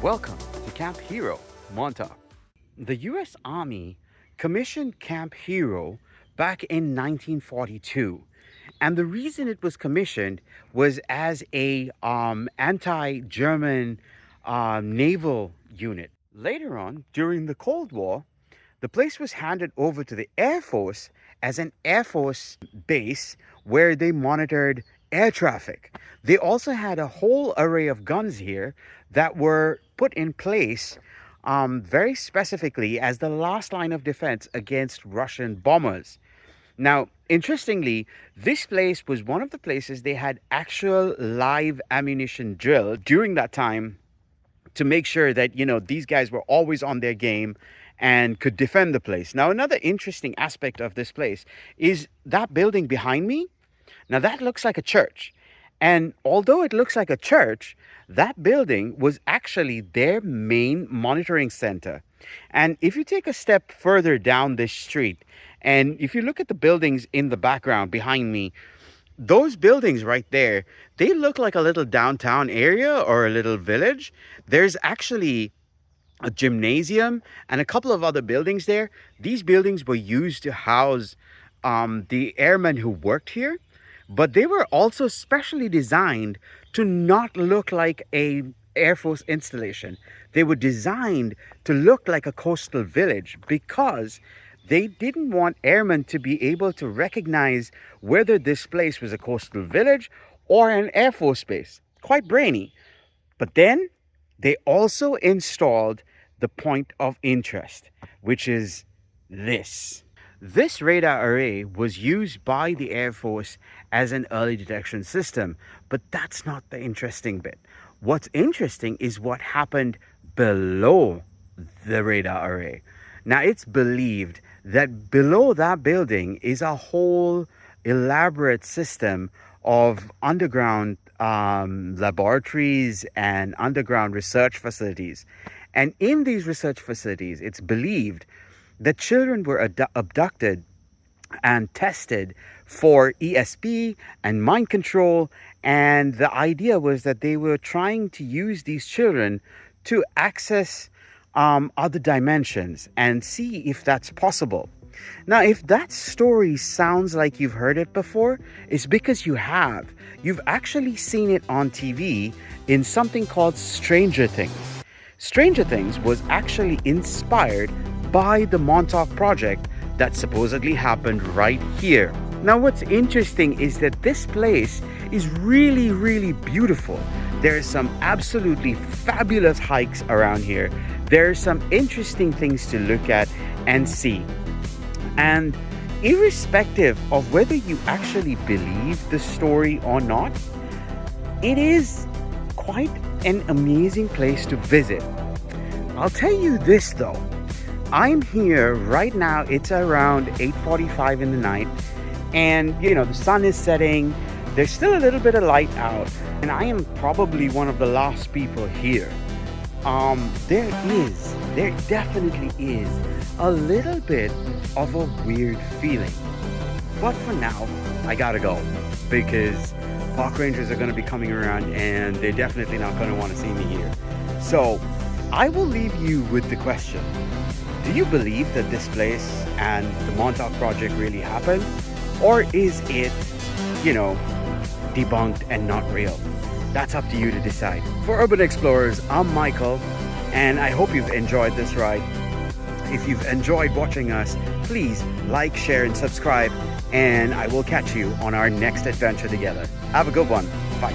Welcome to Camp Hero, Montauk. The U.S. Army commissioned Camp Hero back in 1942. And the reason it was commissioned was as a anti-German naval unit. Later on, during the Cold War, the place was handed over to the Air Force as an Air Force base where they monitored air traffic. They also had a whole array of guns here that were put in place very specifically as the last line of defense against Russian bombers. Now, interestingly, this place was one of the places they had actual live ammunition drill during that time to make sure that, these guys were always on their game and could defend the place. Now, another interesting aspect of this place is that building behind me. Now, that looks like a church. And although it looks like a church, that building was actually their main monitoring center. And if you take a step further down this street, and if you look at the buildings in the background behind me, those buildings right there, they look like a little downtown area or a little village. There's actually a gymnasium and a couple of other buildings there. These buildings were used to house the airmen who worked here, but they were also specially designed to not look like a Air Force installation. They were designed to look like a coastal village because they didn't want airmen to be able to recognize whether this place was a coastal village or an Air Force base. Quite brainy. But then they also installed the point of interest, which is this. This radar array was used by the Air Force as an early detection system, but that's not the interesting bit. What's interesting is what happened below the radar array. Now, it's believed that below that building is a whole elaborate system of underground laboratories and underground research facilities. And in these research facilities, it's believed that children were abducted and tested for ESP and mind control. And the idea was that they were trying to use these children to access other dimensions and see if that's possible. Now, if that story sounds like you've heard it before, it's because you have. You've actually seen it on TV in something called Stranger Things. Stranger Things was actually inspired by the Montauk Project that supposedly happened right here. Now, what's interesting is that this place is really, really beautiful. There's some absolutely fabulous hikes around here. There's some interesting things to look at and see. And irrespective of whether you actually believe the story or not, it is quite an amazing place to visit. I'll tell you this though, I'm here right now, it's around 8:45 in the night, and the sun is setting, there's still a little bit of light out, and I am probably one of the last people here. There definitely is a little bit of a weird feeling. But for now, I gotta go because park rangers are gonna be coming around and they're definitely not gonna want to see me here. So I will leave you with the question. Do you believe that this place and the Montauk Project really happened? Or is it, debunked and not real? That's up to you to decide. For Urban Explorers, I'm Michael, and I hope you've enjoyed this ride. If you've enjoyed watching us, please like, share, and subscribe, and I will catch you on our next adventure together. Have a good one. Bye.